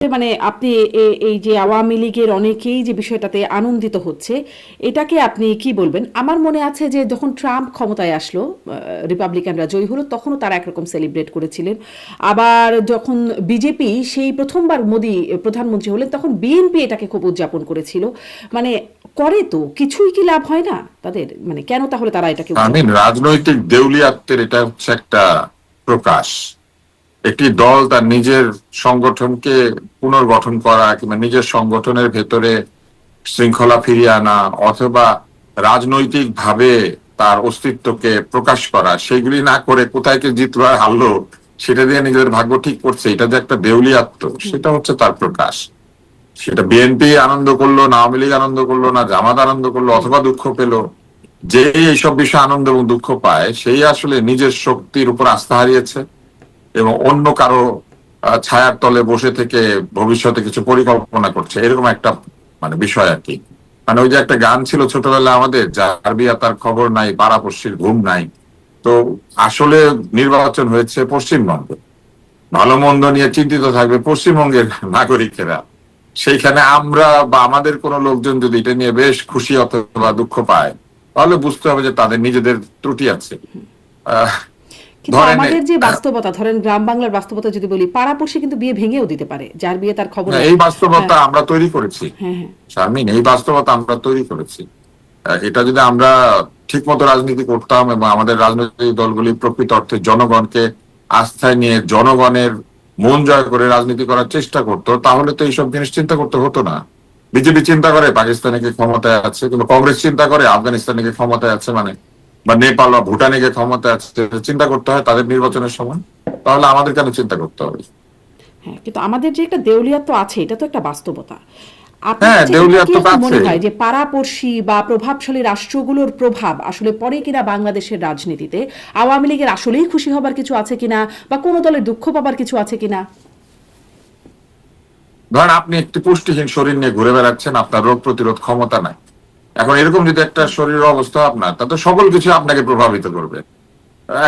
মানে আপনি এই যে আওয়ামী লীগের অনেকেই যে বিষয়টাতে আনন্দিত হচ্ছে, এটাকে আপনি কি বলবেন? আমার মনে আছে যে যখন ট্রাম্প ক্ষমতায় আসলো, রিপাবলিকানরা জয়ী হলো, তখনও তারা একরকম সেলিব্রেট করেছিলেন। আবার যখন বিজেপি সেই প্রথমবার মোদী প্রধানমন্ত্রী হলেন, তখন বিএনপি এটাকে খুব উদযাপন করেছিল। মানে করে তো কিছুই কি লাভ হয় না তাদের? মানে কেন তাহলে তারা এটাকে উদযাপন করে? রাজনৈতিক দেউলিয়াত্বের এটা হচ্ছে একটা প্রকাশ। একটি দল তার নিজের সংগঠনকে পুনর্গঠন করা কিংবা নিজের সংগঠনের ভেতরে শৃঙ্খলা ফিরিয়ে আনা অথবা রাজনৈতিক ভাবে তার অস্তিত্বকে প্রকাশ করা, সেগুলি না করে কোথায় কে জিতলো আর হারলো সেটা দিয়ে নিজেদের ভাগ্য ঠিক করছে, এটা যে একটা দেউলিয়াত্ব, সেটা হচ্ছে তার প্রকাশ। সেটা বিএনপি আনন্দ করলো না, আওয়ামী লীগ আনন্দ করলো না, জামাত আনন্দ করলো অথবা দুঃখ পেলো, যে এইসব বিষয়ে আনন্দ এবং দুঃখ পায় সেই আসলে নিজের শক্তির উপর আস্থা হারিয়েছে এবং অন্য কারো ছায়ার তলে বসে থেকে ভবিষ্যতে কিছু পরিকল্পনা করছে, এরকম একটা বিষয় আর কি। ওই যে একটা গান ছিল ছোটবেলায় আমাদের, যার বিয়া তার খবর নাই, পাড়াপড়শির ঘুম নাই। তো আসলে নির্বাচন হয়েছে পশ্চিমবঙ্গে, ভালো মন্দ নিয়ে চিন্তিত থাকবে পশ্চিমবঙ্গের নাগরিকেরা। সেইখানে আমরা বা আমাদের কোন লোকজন যদি এটা নিয়ে বেশ খুশি অথবা দুঃখ পায়, তাহলে বুঝতে হবে যে তাদের নিজেদের ত্রুটি আছে। আহ কিন্তু ধরেন আমাদের যে বাস্তবতা, ধরেন গ্রাম বাংলার বাস্তবতা যদি বলি, পাড়াপড়শি কিন্তু বিয়ে ভেঙেও দিতে পারে, যার বিয়ে তার খবর নাই। এই হ্যাঁ, বাস্তবতা আমরা তৈরি করেছি হ্যাঁ, হ্যাঁ। শারমিন, এই বাস্তবতা আমরা তৈরি করেছি। এটা যদি আমরা ঠিক মতো রাজনীতি করতাম এবং আমাদের রাজনৈতিক দলগুলি প্রকৃত অর্থে জনগণকে আস্থায় নিয়ে জনগণের মন জয় করে রাজনীতি করার চেষ্টা করতো, তাহলে তো এইসব জিনিস চিন্তা করতে হতো না। বিজেপি চিন্তা করে পাকিস্তানে কে ক্ষমতায় আছে, কিন্তু কংগ্রেস চিন্তা করে আফগানিস্তানে কে ক্ষমতায় আছে, বা নেপাল বা ভুটানে কে ক্ষমতায় আছে, চিন্তা করতে হয় তাদের নির্বাচনের সময়। তাহলে আমাদের কেন চিন্তা করতে হবে? হ্যাঁ, কিন্তু আমাদের যে একটা দেউলিয়াত্ব আছে, এটা তো একটা বাস্তবতা। আপনার হ্যাঁ, কাছে এটা কি দেউলিয়াত্ব এখন মনে আছে। হয় যে পাড়াপড়শি বা প্রভাবশালী রাষ্ট্রগুলোর প্রভাব আসলে পড়ে কিনা বাংলাদেশের রাজনীতিতে? আওয়ামী লীগের আসলেই খুশি হবার কিছু আছে কিনা, বা কোনো দলের দুঃখ পাবার কিছু আছে কিনা? ধরেন আপনি একটি পুষ্টিহীন শরীর নিয়ে ঘুরে বেড়াচ্ছেন, আপনার রোগ প্রতিরোধ ক্ষমতা নাই। এখন এরকম যদি একটা শরীরের অবস্থা আপনার, তাতে সকল কিছু আপনাকে প্রভাবিত করবে।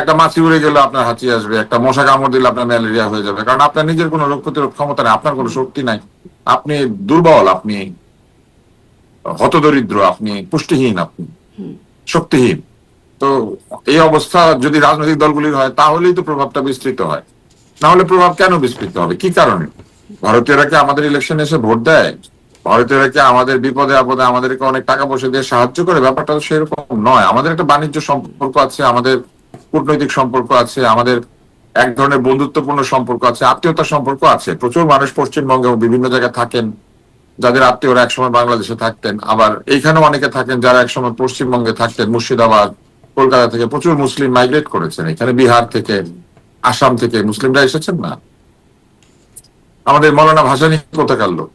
একটা মাছি উড়ে গেলে আপনার হাঁচি আসবে, একটা মশা কামড় দিলে আপনার ম্যালেরিয়া হয়ে যাবে, কারণ আপনার নিজের কোনো রোগ প্রতিরোধ ক্ষমতা নেই, আপনার কোনো শক্তি নাই। আপনি দুর্বল, আপনি হতদরিদ্র, আপনি পুষ্টিহীন, আপনি শক্তিহীন। তো এই অবস্থা যদি রাজনৈতিক দলগুলির হয়, তাহলেই তো প্রভাবটা বিস্তৃত হয়। না হলে প্রভাব কেন বিস্তৃত হবে? কি কারণে? ভারতীয়রা কি আমাদের ইলেকশনে এসে ভোট দেয়? ভারতীয়রা কি আমাদের বিপদে আপদে আমাদেরকে অনেক টাকা পয়সা দিয়ে সাহায্য করে? ব্যাপারটা তো সেরকম নয়। আমাদের একটা বাণিজ্য সম্পর্ক আছে, আমাদের কূটনৈতিক সম্পর্ক আছে, আমাদের এক ধরনের বন্ধুত্বপূর্ণ সম্পর্ক আছে, আত্মীয়তার সম্পর্ক আছে। প্রচুর মানুষ পশ্চিমবঙ্গে বিভিন্ন জায়গায় থাকেন যাদের আত্মীয়রা একসময় বাংলাদেশে থাকতেন, আবার এইখানেও অনেকে থাকেন যারা একসময় পশ্চিমবঙ্গে থাকতেন। মুর্শিদাবাদ, কলকাতা থেকে প্রচুর মুসলিম মাইগ্রেট করেছেন এখানে, বিহার থেকে, আসাম থেকে মুসলিমরা এসেছেন না। আমাদের মৌলানা ভাসানী কোথাকার লোক,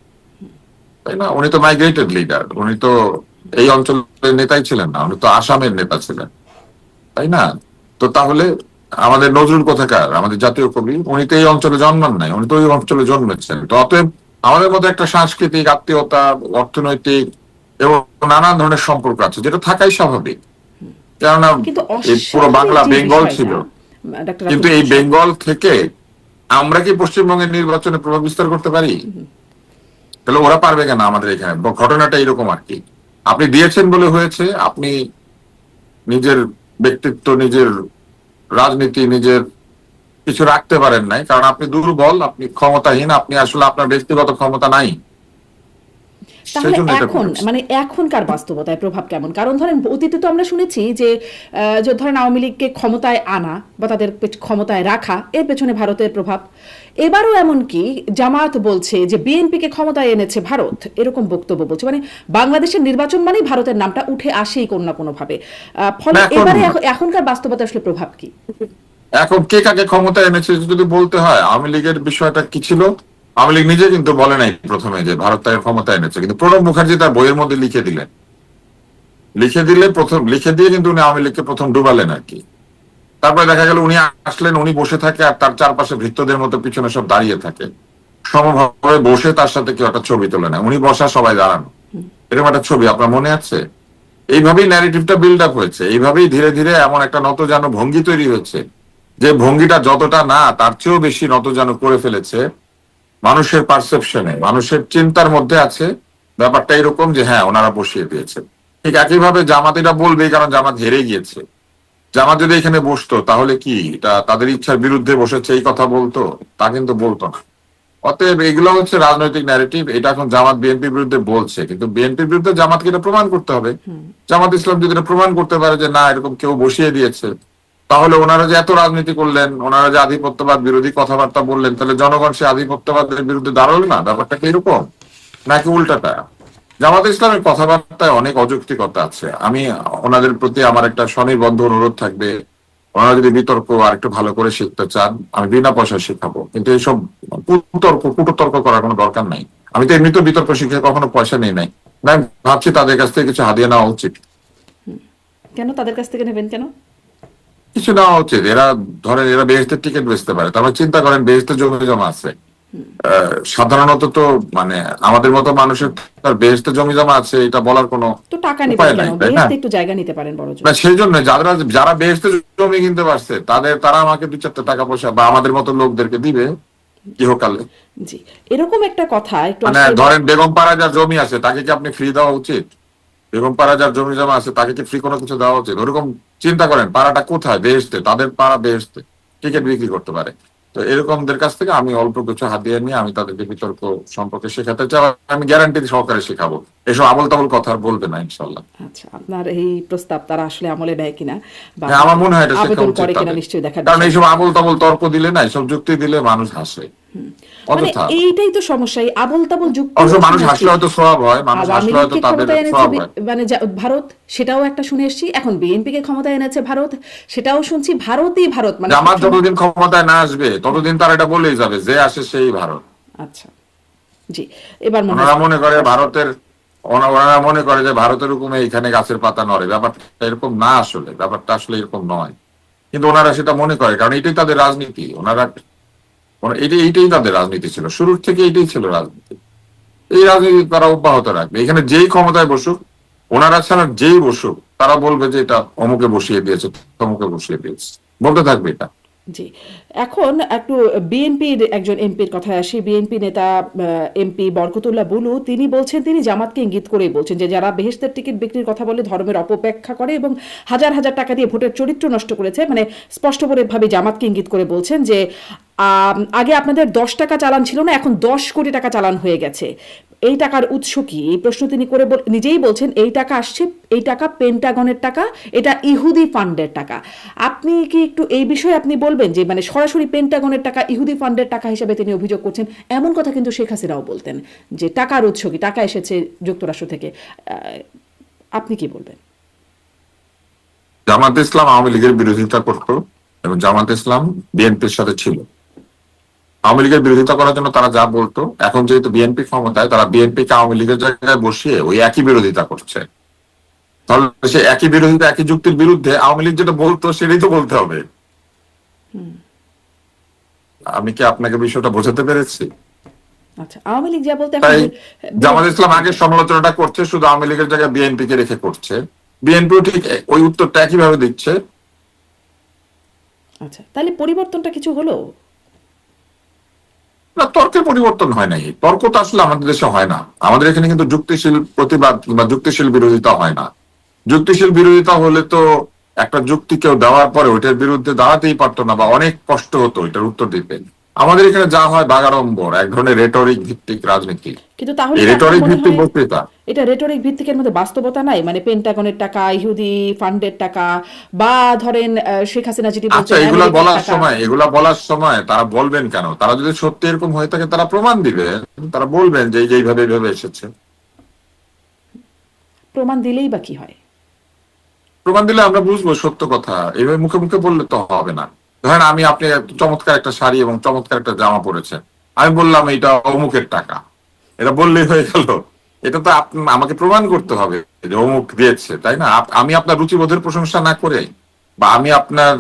তাই না? উনি তো মাইগ্রেটেড লিডার, উনি তো এই অঞ্চলের নেতাই ছিলেন না, উনি তো আসামের নেতা ছিলেন, তাই না? তো তাহলে আমাদের নজরুল কোথাকার, আমাদের জাতীয় কবি, উনি তো এই অঞ্চলে জন্মান নাই, উনি তো ওই অঞ্চলে জন্মেছেন। তো অতএব আমাদের মধ্যে একটা সাংস্কৃতিক আত্মীয়তা, অর্থনৈতিক এবং নানান ধরনের সম্পর্ক আছে, যেটা থাকাই স্বাভাবিক। কেননা কিন্তু এই পুরো অস্বাভাবিক বাংলা যে বেঙ্গল বিষয়টা, ছিল। ডক্টর কিন্তু রাফিদ এই হোসেন। বেঙ্গল থেকে আমরা কি পশ্চিমবঙ্গের নির্বাচনে প্রভাব বিস্তার করতে পারি? তাহলে ওরা পারবে কেন আমাদের এখানে? ঘটনাটা এরকম আর কি। আপনি দিয়েছেন বলে হয়েছে, আপনি নিজের ব্যক্তিত্ব, নিজের রাজনীতি, নিজের কিছু রাখতে পারেন নাই, কারণ আপনি দুর্বল, আপনি ক্ষমতাহীন, আপনি আসলে আপনার ব্যক্তিগত ক্ষমতা নাই, সেই তাহলে জন্য এটা এখন ঘটেছে। মানে এখনকার বাস্তবতায় প্রভাব কেমন? কারণ ধরেন অতীতে তো আমরা শুনেছি যে যে ধরেন আওয়ামী লীগকে ক্ষমতায় আনা বা তাদের ক্ষমতায় রাখা, এর পেছনে ভারতের প্রভাব। এবারও এমনকি জামায়াত বলছে যে বিএনপিকে ক্ষমতায় এনেছে ভারত, এরকম বক্তব্য বলছে। মানে বাংলাদেশের নির্বাচন মানেই ভারতের নামটা উঠে আসেই কোনো না কোনো ভাবে। ফলে না, এখন এবারে এখনকার বাস্তবতা আসলে প্রভাব কি? এখন কে কাকে ক্ষমতা এনেছে যদি বলতে হয়, আওয়ামী লীগের বিষয়টা কি ছিল? আওয়ামী লীগ নিজে কিন্তু বলে নাই প্রথমে যে ভারত তাকে ক্ষমতা এনেছে, কিন্তু প্রণব মুখার্জি তার বইয়ের মধ্যে লিখে দিলেন। লিখে দিয়ে কিন্তু উনি আওয়ামী লীগকে প্রথম ডুবালেন আর কি। তারপরে দেখা গেল উনি আসলেন, উনি বসে থাকে আর তার চারপাশে ভৃত্যদের মতো পিছনে সব দাঁড়িয়ে থাকে, সমভাবে বসে তার সাথে কেউ একটা ছবি তোলে না, উনি বসা সবাই দাঁড়ানো, এরকম একটা ছবি আপনার মনে আছে? এইভাবেই ন্যারেটিভটা বিল্ড আপ হয়েছে, এইভাবেই ধীরে ধীরে এমন একটা নতজানু ভঙ্গি তৈরি হয়েছে, যে ভঙ্গিটা যতটা না তার চেয়েও বেশি নতজানু করে ফেলেছে মানুষের পারসেপশনে, মানুষের চিন্তার মধ্যে আছে ব্যাপারটা এরকম যে হ্যাঁ ওনারা বসিয়ে দিয়েছে। ঠিক একইভাবে জামাত এটা বলবেই, কারণ জামাত হেরে গিয়েছে। জামাত যদি এখানে বসতো তাহলে কি এটা তাদের ইচ্ছার বিরুদ্ধে বসেছে এই কথা বলতো? তা কিন্তু বলতো না। অতএব এগুলো হচ্ছে রাজনৈতিক ন্যারেটিভ। এটা এখন জামাত বিএনপির বিরুদ্ধে বলছে, কিন্তু বিএনপির বিরুদ্ধে জামাতকে এটা প্রমাণ করতে হবে। জামাত ইসলাম যদি এটা প্রমাণ করতে পারে যে না এরকম কেউ বসিয়ে দিয়েছে, তাহলে ওনারা যে এত রাজনীতি করলেন, ওনারা যে আধিপত্যবাদ বিরোধী কথাবার্তা বললেন, তাহলে জনগণ সে আধিপত্যবাদের বিরুদ্ধে দাঁড়ালো না? ব্যাপারটা কি এরকম নাকি উল্টাটা? জামাত ইসলামের কথাবার্তায় অনেক অযৌক্তিকতা আছে। আমি ওনাদের প্রতি আমার একটা স্বনির্বদ্ধ অনুরোধ থাকবে, ওনারা যদি বিতর্ক আর একটু ভালো করে শিখতে চান, আমি বিনা পয়সা শেখাবো, কিন্তু এইসব কুটতর্ক করার কোনো দরকার নাই। আমি তো এমনিতে বিতর্ক শিখে কখনো পয়সা নেই নাই, না ভাবছি তাদের কাছ থেকে কিছু হাদিয়া নেওয়া উচিত। কেন তাদের কাছ থেকে নেবেন কেন? কিছু নেওয়া উচিত। এরা ধরেন এরা বেহেশতের টিকিট বেচতে পারে, তারপর চিন্তা করেন বেহেশতের জমি জমা আছে। সাধারণত তো মানে আমাদের মতো মানুষের তার বেহেশতের জমি জমা আছে এটা বলার কোনো তো টাকা নেবেন উপায় কেন? নাই, তাই না? বেহেশতে একটু জায়গা নিতে পারেন বড় জোর। না সেই জন্য যারা যারা বেহেশতের জমি কিনতে পারছে তারা আমাকে 2-4টা টাকা পয়সা বা আমাদের মতো লোকদেরকে দিবে ইহকালে। জি, এরকম একটা কথা একটু মানে আসলে ধরেন বেগম পাড়া যার জমি আছে তাকে কি আপনি ফ্রি দেওয়া উচিত? বেগম পাড়া যার জমি জমা আছে তাকে কি ফ্রি কোনো কিছু দেওয়া উচিত? ওরকম চিন্তা করেন, পাড়াটা কোথায়? বেহেশতে, তাদের পাড়া বেহেশতে, টিকিট বিক্রি করতে পারে। তো এরকমদের কাছ থেকে আমি অল্প কিছু হাতিয়ে নিয়ে আমি তাদেরকে বিতর্ক সম্পর্কে শেখাতে চাই। আমি গ্যারান্টি সহকারে শেখাবো, এসব আবল তাবল কথা আর বলবে না ইনশাল্লাহ। আচ্ছা, আপনার এই প্রস্তাব তারা আসলে আমলে নেয় কিনা বা হ্যাঁ, আমার মনে হয় এটা শেখা আবেদন উচিত করে কিনা তাদের। নিশ্চয়ই দেখার কারণ বিষয়। এইসব আবল তাবল তর্ক দিলে না, এইসব যুক্তি দিলে মানুষ হাসে মানে অযথা। এইটাই তো সমস্যা, এই আবল তাবল যুক্তি। অবশ্য মানুষ হাসলে হয়তো সওয়াব হয়, মানুষ আওয়ামী হাসলে হয়তো লীগকে তাদের ক্ষমতায় এনেছে সওয়াব হয়। মানে ভারত, সেটাও একটা শুনে এসেছি। এখন বিএনপি কে ক্ষমতায় এনেছে ভারত, সেটাও শুনছি। ভারতই ভারত মানে জামাত যতদিন ক্ষমতায় না আসবে ততদিন তারা এটা বলেই যাবে যে আসে সেই ভারত। আচ্ছা, জি, এবার মনে ওনারা হয় মনে করে ভারতের, ওনারা মনে করে যে ভারতের হুকুমে এখানে গাছের পাতা নড়ে। ব্যাপারটা এরকম না, আসলে ব্যাপারটা আসলে এরকম নয়, কিন্তু ওনারা সেটা মনে করে, কারণ এটাই তাদের রাজনীতি। এইটাই তাদের রাজনীতি ছিল, শুরুর থেকে এইটাই ছিল রাজনীতি। এই রাজনীতি তারা অব্যাহত রাখবে। এখানে যেই ক্ষমতায় বসুক, ওনারা ছাড়া যেই বসুক, তারা বলবে যে এটা অমুকে বসিয়ে দিয়েছে, তমুকে বসিয়ে দিয়েছে, বলতে থাকবে এটা। জি, এখন একটু বিএনপির একজন এমপির কথায় আসি। বিএনপি নেতা এমপি বরকতুল্লাহ বুলু তিনি বলছেন, তিনি জামাতকে ইঙ্গিত করেই বলছেন যে যারা বেহেশতের টিকিট বিক্রির কথা বলে ধর্মের অপব্যাখ্যা করে এবং হাজার হাজার টাকা দিয়ে ভোটের চরিত্র নষ্ট করেছে, মানে স্পষ্টভাবে জামাতকে ইঙ্গিত করে বলছেন যে আগে আপনাদের 10 টাকা চালান ছিল না, এখন 10 কোটি টাকা চালান হয়ে গেছে। এই টাকার উৎস কি? এই প্রশ্ন তিনি করে নিজেই বলছেন এই টাকা আসছে, এই টাকা পেন্টাগনের টাকা, এটা ইহুদি ফান্ডের টাকা। আপনি কি একটু এই বিষয়ে আপনি বলবেন যে মানে সরাসরি পেন্টাগনের টাকা ইহুদি ফান্ডের টাকা হিসেবে তিনি অভিযোগ করছেন? এমন কথা কিন্তু শেখ হাসিনাও বলতেন যে টাকার উৎস কি, টাকা এসেছে যুক্তরাষ্ট্র থেকে। আপনি কি বলবেন? জামাত ইসলাম আওয়ামী লীগের বিরোধিতা করতো এবং জামাত ইসলাম বিএনপির সাথে ছিল। আওয়ামী লীগের বিরোধিতা করার জন্য তারা যা বলতো, এখন যেহেতু বিএনপি ক্ষমতায়, তারা বিএনপি কে আওয়ামী লীগের জায়গায় বসিয়ে ওই একই বিরোধিতা করছে। তাহলে সে একই বিরোধিতা, একই যুক্তির বিরুদ্ধে আওয়ামী লীগ যেটা বলতো সেটাই তো বলতে হবে। আমি কি আপনাকে বিষয়টা বোঝাতে পেরেছি? আচ্ছা, আওয়ামী লীগ যা বলতে তাই জামাত ইসলাম আগের সমালোচনাটা করছে শুধু আওয়ামী লীগের জায়গায় বিএনপি কে রেখে করছে, বিএনপিও ঠিক ওই উত্তরটা একইভাবে দিচ্ছে। আচ্ছা, তাহলে পরিবর্তনটা কিছু হলো না, তর্কের পরিবর্তন হয় নাই। তর্ক তো আসলে আমাদের দেশে হয় না। আমাদের এখানে কিন্তু যুক্তিশীল প্রতিবাদ কিংবা যুক্তিশীল বিরোধিতা হয় না। যুক্তিশীল বিরোধিতা হলে তো একটা যুক্তি কেউ দেওয়ার পরে ওইটার বিরুদ্ধে দাঁড়াতেই পারতো না বা অনেক কষ্ট হতো ওইটার উত্তর দিতে। আমাদের এখানে যা হয় বাগাড়ম্বর, এক ধরনের রেটরিক ভিত্তিক রাজনীতি। কিন্তু তাহলে রেটরিক ভিত্তিক বক্তৃতা, এটা রেটরিক ভিত্তিকের মধ্যে বাস্তবতা নাই? মানে পেন্টাগনের টাকা, ইহুদি ফান্ডের টাকা, বা ধরেন শেখ হাসিনা যেটি আচ্ছা এগুলা বলার সময় তারা বলবেন কেন? তারা যদি সত্যি এরকম হয়ে থাকে তারা প্রমাণ দিবে, তারা বলবেন যে এইভাবে এইভাবে এসেছে। প্রমাণ দিলেই বা কি হয়? প্রমাণ দিলে আমরা বুঝবো সত্য কথা। এইভাবে মুখে মুখে বললে তো হবে না। ধরেন আপনি চমৎকার একটা শাড়ি এবং চমৎকার একটা জামা পরেছেন, আমি বললাম এটা অমুকের টাকা, এটা বললেই হয়ে গেল? এটা তো আমাকে প্রমাণ করতে হবে যে অমুক দিয়েছে, তাই না? আমি আপনার রুচিবোধের প্রশংসা না করে বা আমি আপনার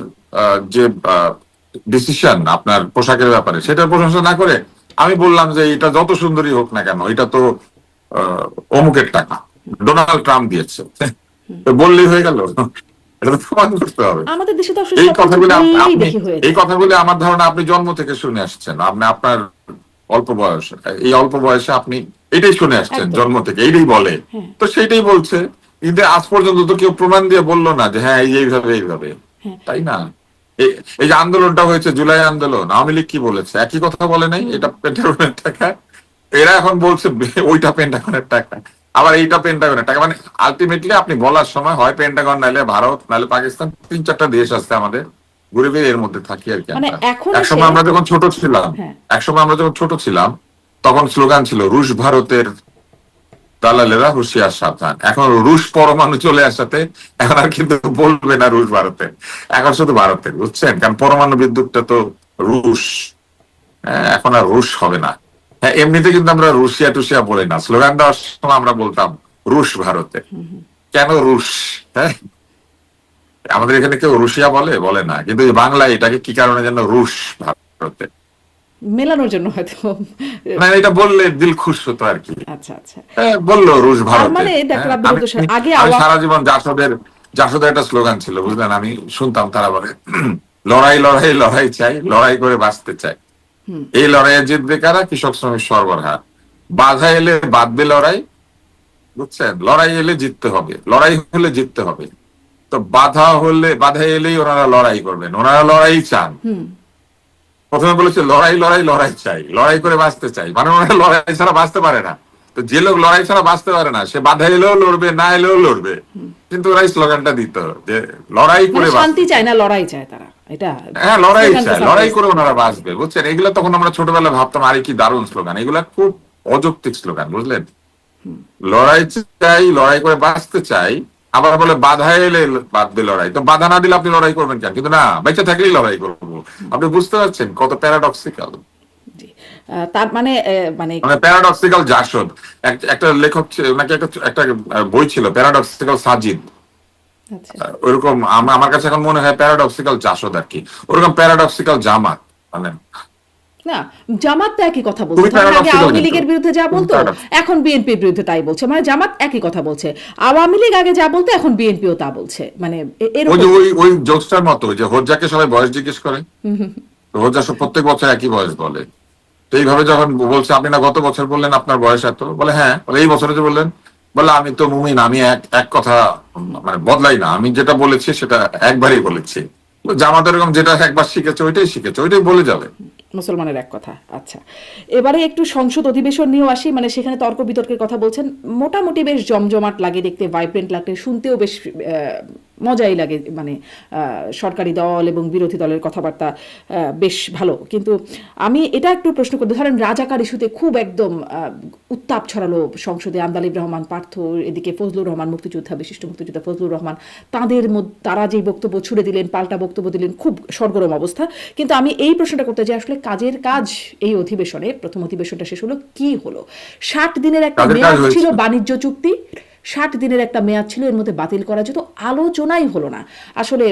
যে ডিসিশন আপনার পোশাকের ব্যাপারে সেটার প্রশংসা না করে আমি বললাম যে এটা যত সুন্দরী হোক না কেন এটা তো অমুকের টাকা, ডোনাল্ড ট্রাম্প দিয়েছে, বললেই হয়ে গেল? এটা তো প্রমাণ করতে হবে। আমাদের দেশে তো এই কথাগুলি আমার ধারণা আপনি জন্ম থেকে শুনে আসছেন। আপনার অল্প বয়স, এই অল্প বয়সে আপনি এটাই শুনে আসছেন একদম। জন্ম থেকে, এইটাই বলে। হ্যাঁ, তো সেটাই বলছে, কিন্তু আজ পর্যন্ত তো কেউ প্রমাণ দিয়ে বললো না যে হ্যাঁ এইভাবে এইভাবে, হ্যাঁ। তাই না? এই যে আন্দোলনটা হয়েছে, জুলাই আন্দোলন, আওয়ামী লীগ কি বলেছে? একই কথা বলে নাই, এটা পেন্টাগনের টাকা। এরা এখন বলছে ওইটা পেন্টাগনের টাকা, আবার এইটা পেন্টাগনের টাকা। মানে আলটিমেটলি আপনি বলার সময় হয় পেন্টাগন, নাইলে ভারত, নাইলে পাকিস্তান, 3-4টা দেশ আছে আমাদের, ঘুরে ফিরে এর মধ্যে থাকি আর কি মানে আমরা। এখন এসে একসময় আমরা যখন ছোট ছিলাম, হ্যাঁ, তখন স্লোগান ছিল রুশ ভারতের দালালেরা হুঁশিয়ার সাবধান। এখন রুশ পরমাণু চলে আসাতে এখন আর কিন্তু বলবে না রুশ ভারতের, এখন শুধু ভারতের, বুঝছেন? কারণ পরমাণু বিদ্যুৎটা তো রুশ, এখন আর রুশ হবে না। হ্যাঁ, এমনিতে কিন্তু আমরা রুশিয়া টুশিয়া বলি না, স্লোগান দেওয়ার সময় আমরা বলতাম রুশ ভারতে। কেন রুশ? হ্যাঁ, আমাদের এখানে কেউ রুশিয়া বলে বলে না, কিন্তু এই বাংলায় এটাকে কি কারণে যেন রুশ ভারতে, মেলানোর জন্য হয়তো। মানে এটা বললে দিল খুশ হতো আর কি। আচ্ছা, আচ্ছা। বললো রুশ তার ভারতে। মানে ডাক্তার আব্দুল আমি কুদ্দুস আগে আমি সারা জীবন জাসদের একটা স্লোগান ছিল, বুঝলেন? আমি শুনতাম তারা বলে লড়াই লড়াই লড়াই চাই, লড়াই করে বাঁচতে চাই। এই লড়াইয়ে জিতবে কারা? কৃষক শ্রমিক সরবরাহ। বাধা এলে বাঁধবে লড়াই, বুঝছেন? লড়াই এলে জিততে হবে, লড়াই হলে জিততে হবে। তো বাধা এলেই ওনারা লড়াই করবেন, ওনারা লড়াই চান। প্রথমে বলেছে লড়াই লড়াই লড়াই চাই, লড়াই করে বাঁচতে চাই, মানে ওনারা লড়াই ছাড়া বাঁচতে পারে না। তো যে লোক লড়াই ছাড়া বাঁচতে পারে না, সে বাধা এলেও লড়বে, না এলেও লড়বে। কিন্তু ওরাই স্লোগানটা দিত যে লড়াই করে শান্তি চায় না, লড়াই চায় তারা, এটা হ্যাঁ লড়াই চায়, লড়াই করে ওনারা বাঁচবে, বুঝছেন? এগুলো তখন আমরা ছোটবেলায় ভাবতাম আরে কি দারুণ স্লোগান, এগুলা খুব অযৌক্তিক স্লোগান, বুঝলেন? লড়াই চাই, লড়াই করে বাঁচতে চাই, আবার বলে বাধা এলে বাঁধবে লড়াই। তো বাধা না দিলে আপনি লড়াই করবেন কেন? কিন্তু না, বেঁচে থাকলেই লড়াই করবো। আপনি বুঝতে পারছেন কত প্যারাডক্সিক্যাল? তার মানে মানে প্যারাডক্সিক্যাল জাসদ। একটা লেখক নাকি একটা বই ছিল প্যারাডক্সিক্যাল সাজিদ, ওইরকম আমার কাছে এখন মনে হয় প্যারাডক্সিক্যাল জাসদ আর কি, ওরকম প্যারাডক্সিক্যাল জামাত। মানে না, জামাত তো একই কথা বলছে, আগে আওয়ামী লীগের বিরুদ্ধে যা বলতো এখন বিএনপির বিরুদ্ধে তাই বলছে, মানে জামাত একই কথা বলছে। আওয়ামী লীগ আগে যা বলতো এখন বিএনপিও তা বলছে, মানে ওই জোকসটার মতো যে হোজ্জাকে সবাই বয়স জিজ্ঞেস করে, হোজ্জা প্রত্যেক বছর একই বয়স বলে। তো এইভাবে যখন বলছে আপনি না গত বছর বললেন আপনার বয়স এত, বলে হ্যাঁ, বলে এই বছরে যে বললেন, বলে আমি তো মুমিন, আমি এক কথা মানে বদলাই না, আমি যেটা বলেছি সেটা একবারই বলেছি। জামাত এরকম যেটা একবার শিখেছে ওইটাই বলে যাবে। মুসলমানের এক কথা। আচ্ছা, এবারে একটু সংসদ অধিবেশন নিয়েও আসি, মানে সেখানে তর্ক বিতর্কের কথা বলছেন, মোটামুটি বেশ জমজমাট লাগে দেখতে, ভাইব্রেন্ট লাগে, শুনতেও বেশ মজাই লাগে, মানে সরকারি দল এবং বিরোধী দলের কথাবার্তা বেশ ভালো। কিন্তু আমি এটা একটু প্রশ্ন করতে, ধরেন রাজাকার ইস্যুতে খুব একদম উত্তাপ ছড়ালো সংসদে, আন্দালিব রহমান পার্থ, এদিকে ফজলুর রহমান মুক্তিযোদ্ধা, বিশিষ্ট মুক্তিযোদ্ধা ফজলুর রহমান, তারা যেই বক্তব্য ছুড়ে দিলেন, পাল্টা বক্তব্য দিলেন, খুব সরগরম অবস্থা। কিন্তু আমি এই প্রশ্নটা করতে চাই, আসলে কাজের কাজ এই অধিবেশনে, প্রথম অধিবেশনটা শেষ হলো, কি হলো? 60 দিনের একটা মেয়াদ ছিল বাণিজ্য চুক্তি, 60 দিনের একটা মেয়াদ ছিল, এর মধ্যে বাতিল করা যেত, আলোচনাই হলো না। আসলে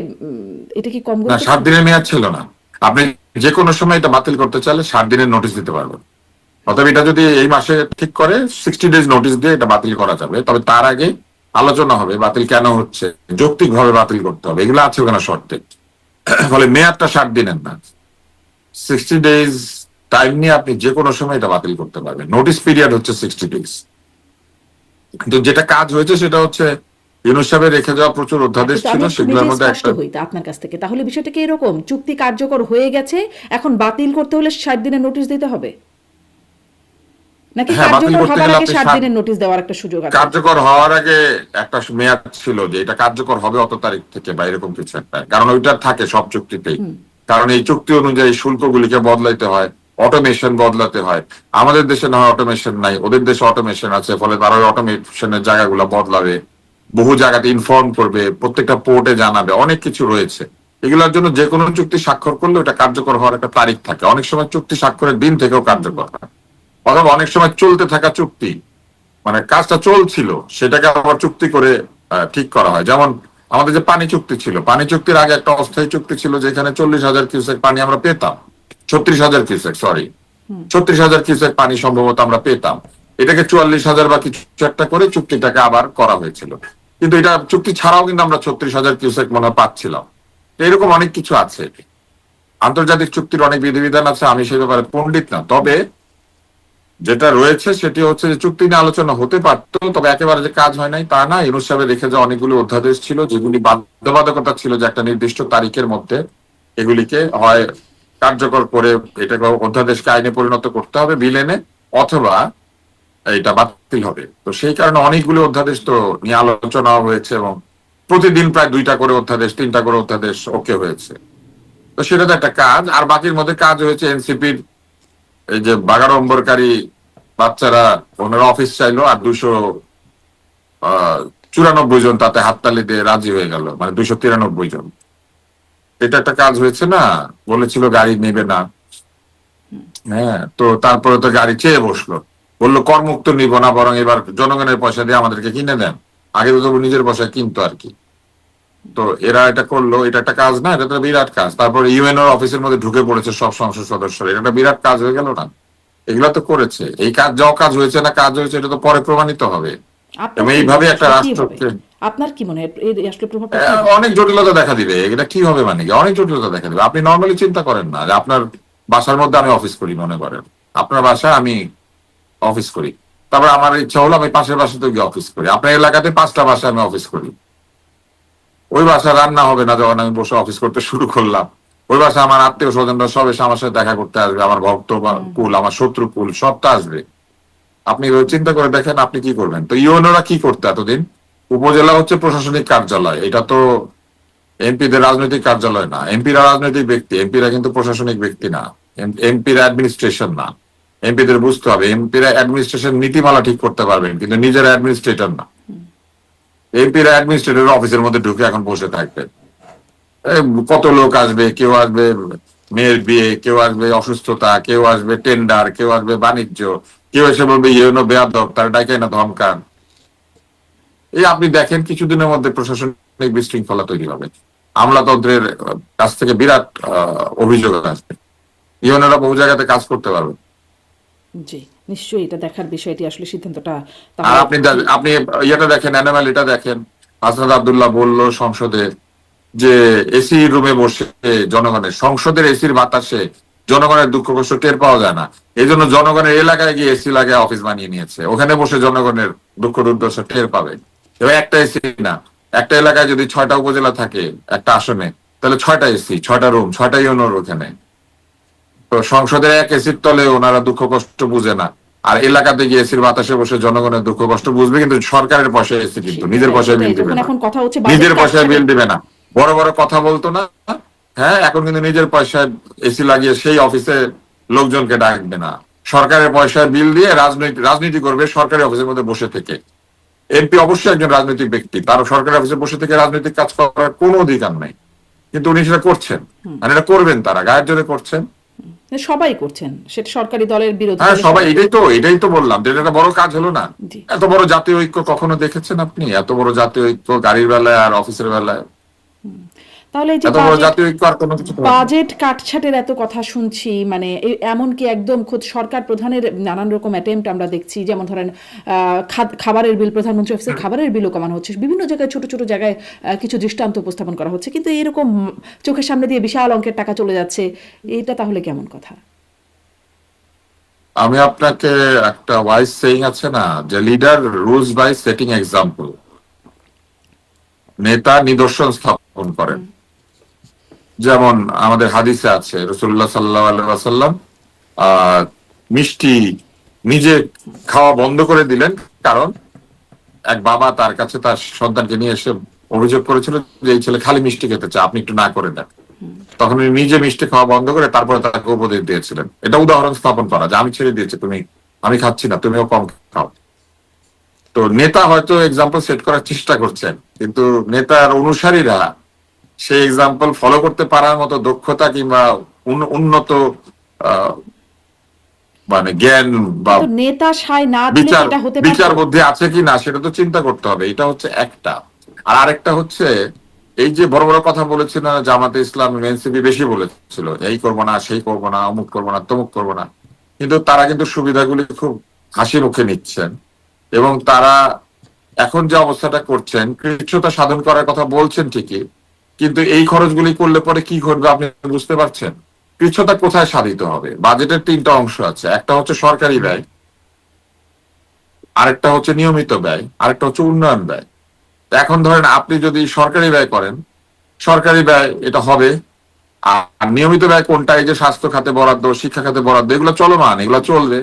এটা কি কম? 60 দিনের মেয়াদ ছিল না, আপনি যে কোনো সময় এটা বাতিল করতে চাইলে 60 দিনের নোটিশ দিতে পারবেন। অতএব এটা যদি এই মাসে ঠিক করে 60 ডেজ নোটিশ দিয়ে এটা বাতিল করা যাবে। তবে তার আগে আলোচনা হবে বাতিল কেন হচ্ছে, যৌক্তিক ভাবে বাতিল করতে হবে, এগুলো আছে ওখানে শর্তে। ফলে মেয়াদটা 60 দিনের না, 60 ডেজ টাইম নিয়ে আপনি যে কোনো সময় এটা বাতিল করতে পারবেন। নোটিস পিরিয়ড হচ্ছে 60 ডেজ। কিন্তু যেটা কাজ হয়েছে সেটা হচ্ছে ইউনূস সাহেবের রেখে যাওয়া প্রচুর অধ্যাদেশ ছিল, সেগুলোর মধ্যে একটা হইতো আপনার কাছ থেকে। তাহলে বিষয়টা কি এরকম, চুক্তি কার্যকর হয়ে গেছে, এখন বাতিল করতে হলে 60 দিনের নোটিশ দিতে হবে, নাকি কার্যকর হওয়ার আগে 60 দিনের নোটিশ দেওয়ার একটা সুযোগ আছে? কার্যকর হওয়ার আগে একটা মেয়াদ ছিল যে এটা কার্যকর হবে অত তারিখ থেকে বা এরকম কিছু একটা, কারণ ওইটা থাকে সব চুক্তিতেই। কারণ এই চুক্তি অনুযায়ী শুল্কগুলিকে বদলাইতে হয়, অটোমেশন বদলাতে হয়। আমাদের দেশে না হয় অটোমেশন নাই, ওদের দেশে অটোমেশন আছে, ফলে তারা ওই অটোমেশনের জায়গাগুলো বদলাবে, বহু জায়গাতে ইনফর্ম করবে, প্রত্যেকটা পোর্টে জানাবে, অনেক কিছু রয়েছে। এগুলোর জন্য যে কোনো চুক্তি স্বাক্ষর করলে ওটা কার্যকর হওয়ার একটা তারিখ থাকে, অনেক সময় চুক্তি স্বাক্ষরের দিন থেকেও কার্যকর হয়। অথবা অনেক সময় চলতে থাকা চুক্তি, মানে কাজটা চলছিল সেটাকে আবার চুক্তি করে ঠিক করা হয়। যেমন আমাদের যে পানি চুক্তি ছিল, পানি চুক্তির আগে একটা অস্থায়ী চুক্তি ছিল যেখানে 40,000 কিউসেক পানি আমরা পেতাম, 36,000 কিউসেক পানি সম্ভবত আমরা পেতাম। এটাকে 44,000 বা কিছু একটা করে চুক্তিটাকে আবার করা হয়েছিল। কিন্তু এটা চুক্তি ছাড়াও কিন্তু আমরা 36,000 কিউসেক মনে হয় পাচ্ছিলাম। এরকম অনেক কিছু আছে, আন্তর্জাতিক চুক্তির অনেক বিধিবিধান আছে, আমি সে ব্যাপারে পণ্ডিত না। তবে যেটা রয়েছে সেটি হচ্ছে যে চুক্তি নিয়ে আলোচনা হতে পারতো, তবে একেবারে যে কাজ হয় নাই তা না। ইউনূস সাহেবের রেখে যাওয়া অনেকগুলো অধ্যাদেশ ছিল যেগুলি বাধ্যবাধকতা ছিল যে একটা নির্দিষ্ট তারিখের মধ্যে এগুলিকে হয় কার্যকর করে এটাকে অধ্যাদেশকে আইনে পরিণত করতে হবে বিল এনে, অথবা এটা বাতিল হবে। তো সেই কারণে অনেকগুলো অধ্যাদেশ তো নিয়ে আলোচনা হয়েছে এবং প্রতিদিন প্রায় 2টা করে অধ্যাদেশ 3টা করে অধ্যাদেশ ওকে হয়েছে। তো সেটা তো একটা কাজ। আর বাকির মধ্যে কাজ হয়েছে এনসিপির এই যে বাগাড়ম্বরকারী বাচ্চারা, ওনারা অফিস চাইলো আর 294 জন তাতে হাততালি দিয়ে রাজি হয়ে গেল, মানে 293 জন। এটা একটা কাজ হয়েছে না? বলেছিল গাড়ি নেবে না, হ্যাঁ, তো তারপরে তো গাড়ি চেয়ে বসলো, বললো করমুক্ত নিব না, বরং এবার জনগণের পয়সা দিয়ে আমাদেরকে কিনে দেন। আগে তো তবু নিজের পয়সা কিনতো আর কি। তো এরা এটা করলো, এটা একটা কাজ না? এটা তো বিরাট কাজ। তারপরে ইউএনওর অফিসের মধ্যে ঢুকে পড়েছে সব সংসদ সদস্যরা, এটা একটা বিরাট কাজ হয়ে গেল না? এগুলা তো করেছে। এই কাজ যাও কাজ হয়েছে না কাজ হয়েছে এটা তো পরে প্রমাণিত হবে। আপনার এবং কি মনে এইভাবে হয় একটা আসলে কি হবে? রাষ্ট্রকে আপনার কি মনে হয় এর আসলে প্রভাবটা কি হবে? অনেক জটিলতা দেখা দিবে। এটা কি হবে মানে কি? অনেক জটিলতা দেখা দিবে। আপনি নর্মালি চিন্তা করেন না যে আপনার বাসার মধ্যে আমি অফিস করি, মনে করেন আপনার বাসায় আমি অফিস করি, তারপর আমার ইচ্ছা হলো আমি পাশের বাসাতে গিয়ে অফিস করি। আপনার এলাকাতে 5টা বাসায় আমি অফিস করি। ওই বাসায় রান্না হবে না যখন আমি বসে অফিস করতে শুরু করলাম। ওই বাসায় আমার আত্মীয় স্বজনরা সব এসে আমার সাথে দেখা করতে আসবে, আমার ভক্ত বা কুল, আমার শত্রু কুল সবটা আসবে। আপনি চিন্তা করে দেখেন আপনি কি করবেন। তো ইউএনওরা কি করতে এতদিন? উপজেলা হচ্ছে প্রশাসনিক কার্যালয়, এটা তো এমপিদের রাজনৈতিক কার্যালয় না। এমপিরা রাজনৈতিক ব্যক্তি, এমপিরা কিন্তু প্রশাসনিক ব্যক্তি না। এমপিরা অ্যাডমিনিস্ট্রেশন না। এমপিদের বুঝতে হবে এমপিরা অ্যাডমিনিস্ট্রেশন নীতিমালা ঠিক করতে পারবেন, কিন্তু নিজেরা অ্যাডমিনিস্ট্রেটর না। এমপিরা অ্যাডমিনিস্ট্রেটর অফিসের মধ্যে ঢুকে এখন বসে থাকবে। কত লোক আসবে, কেউ আসবে মেয়ের বিয়ে, কেউ আসবে অসুস্থতা, কেউ আসবে টেন্ডার, কেউ আসবে বাণিজ্য, কেউ এসে বলবে ইউনো বেয়াদব, তার ডাকে না ধমকান। এই আপনি দেখেন কিছুদিনের মধ্যে প্রশাসনিক বিশৃঙ্খলা তৈরি হবে, আমলাতন্ত্রের কাছ থেকে বিরাট অভিযোগ আসবে। ইউনোরা বহু জায়গাতে কাজ করতে পারবে। জি, নিশ্চয়ই এটা দেখার বিষয়। এটি আসলে সিদ্ধান্তটা আর তাহলে আপনি ইয়েটা দেখেন, অ্যানিমাল এটা দেখেন। হাসনাত আব্দুল্লাহ বলল সংসদে যে এসি রুমে বসে জনগণের, সংসদের এসির বাতাসে জনগণের দুঃখ কষ্ট টের পাওয়া যায় না, এই জন্য জনগণের এলাকায় গিয়ে এসি লাগিয়ে অফিস বানিয়ে নিয়েছে। ওখানে বসে জনগণের দুঃখ দুর্দশা টের পাবে। এবার একটা এসি না, একটা এলাকায় যদি 6টা উপজেলা থাকে একটা আসনে, তাহলে 6টা এসি, 6টা রুম, 6টা ইউনোর ওখানে। তো সংসদের এক এসির তলে ওনারা দুঃখ কষ্ট বুঝে না, আর এলাকাতে গিয়ে এসির বাতাসে বসে জনগণের দুঃখ কষ্ট বুঝবে, কিন্তু সরকারের পয়সায় এসি, কিন্তু নিজের পয়সায় বিল দিবে তখন না। এখন কথা হচ্ছে বাজেট নিজের পয়সায় বিল কাটছাঁটের। দিবে না। বড় বড় কথা বলতো না, হ্যাঁ, এখন কিন্তু নিজের পয়সায় এসি লাগিয়ে সেই অফিসে লোকজনকে ডাকবে না। সরকারের পয়সায় বিল দিয়ে রাজনীতি করবে সরকারি অফিসের মধ্যে বসে থেকে। এমপি অবশ্যই একজন রাজনৈতিক ব্যক্তি, তার সরকারি অফিসে বসে থেকে রাজনৈতিক কাজ করার কোনো অধিকার নাই, কিন্তু উনি সেটা করছেন। মানে এটা করবেন, তারা গায়ের জোরে করছেন। সবাই করছেন, সেটা সরকারি দলের বিরোধী হ্যাঁ, দলের সবাই। সবাই। এটাই তো বললাম যে এটা একটা বড় কাজ হলো না? জি। এত বড় জাতীয় ঐক্য কখনো দেখেছেন আপনি? এত বড় জাতীয় ঐক্য গাড়ির বেলায় আর অফিসের বেলায়, তাহলে এই যে এত বড় জাতীয় ঐক্য আর কোনো কিছু হবে না। বাজেট কাটছাটের এত কথা শুনছি, মানে এমনকি একদম খোদ সরকার প্রধানের নানান রকম অ্যাটেম্প্ট আমরা দেখছি, যেমন ধরেন খাবারের বিল, প্রধানমন্ত্রী অফিসের খাবারের বিলও কমানো হচ্ছে, বিভিন্ন জায়গায় ছোট ছোট জায়গায় কিছু দৃষ্টান্ত উপস্থাপন করা হচ্ছে, কিন্তু এরকম চোখের সামনে দিয়ে বিশাল অঙ্কের টাকা চলে যাচ্ছে, এটা তাহলে কেমন কথা? আমি আপনাকে একটা ওয়াইজ সেইং আছে না, যে leader rules by setting example. নেতা নিদর্শন স্থাপন করেন। যেমন আমাদের হাদিসে আছে রাসূলুল্লাহ সাল্লাল্লাহু আলাইহি ওয়াসাল্লাম মিষ্টি নিজে খাওয়া বন্ধ করে দিলেন, কারণ এক বাবা তার কাছে তার সন্তানকে নিয়ে এসে অভিযোগ করেছিল যে এই ছেলে খালি মিষ্টি খেতে চায়, আপনি একটু না করে দেন। তখন উনি নিজে মিষ্টি খাওয়া বন্ধ করে তারপরে তাকে উপদেশ দিয়েছিলেন। এটা উদাহরণ স্থাপন করা যে আমি ছেড়ে দিয়েছি, আমি খাচ্ছি না, তুমিও কম খাও। তো নেতা হয়তো এক্সাম্পল সেট করার চেষ্টা করছেন, কিন্তু নেতার অনুসারীরা সেই এক্সাম্পল ফলো করতে পারার মতো দক্ষতা কিংবা উন্নত আহ, মানে জ্ঞান বা কিন্তু নেতা সায় না দিলে বিচার এটা হতে বিচার পারতো। বুদ্ধি আছে কি না সেটা তো চিন্তা করতে হবে। এটা হচ্ছে একটা। আর আরেকটা হচ্ছে এই যে বড় বড় কথা বলেছিল না জামাতে ইসলাম, এনসিপি বেশি বলেছিল এই করবো না, সেই করবো না, অমুক করবো না, তমুক করবো না, কিন্তু তারা কিন্তু সুবিধাগুলি খুব হাসি মুখে নিচ্ছেন। এবং তারা এখন যে অবস্থাটা করছেন, কৃচ্ছতা সাধন করার কথা বলছেন ঠিকই, কিন্তু এই খরচগুলি করলে পরে কি ঘটবে আপনি বুঝতে পারছেন? কৃচ্ছতা কোথায় সাধিত হবে? বাজেটের 3টা অংশ আছে। একটা হচ্ছে সরকারি ব্যয়, আরেকটা হচ্ছে নিয়মিত ব্যয়, আরেকটা হচ্ছে উন্নয়ন ব্যয়। তো এখন ধরেন আপনি যদি সরকারি ব্যয় করেন, সরকারি ব্যয় এটা হবে। আর নিয়মিত ব্যয় কোনটা? এই যে স্বাস্থ্য খাতে বরাদ্দ, শিক্ষা খাতে বরাদ্দ, এগুলো চলমান, এগুলো চলবে।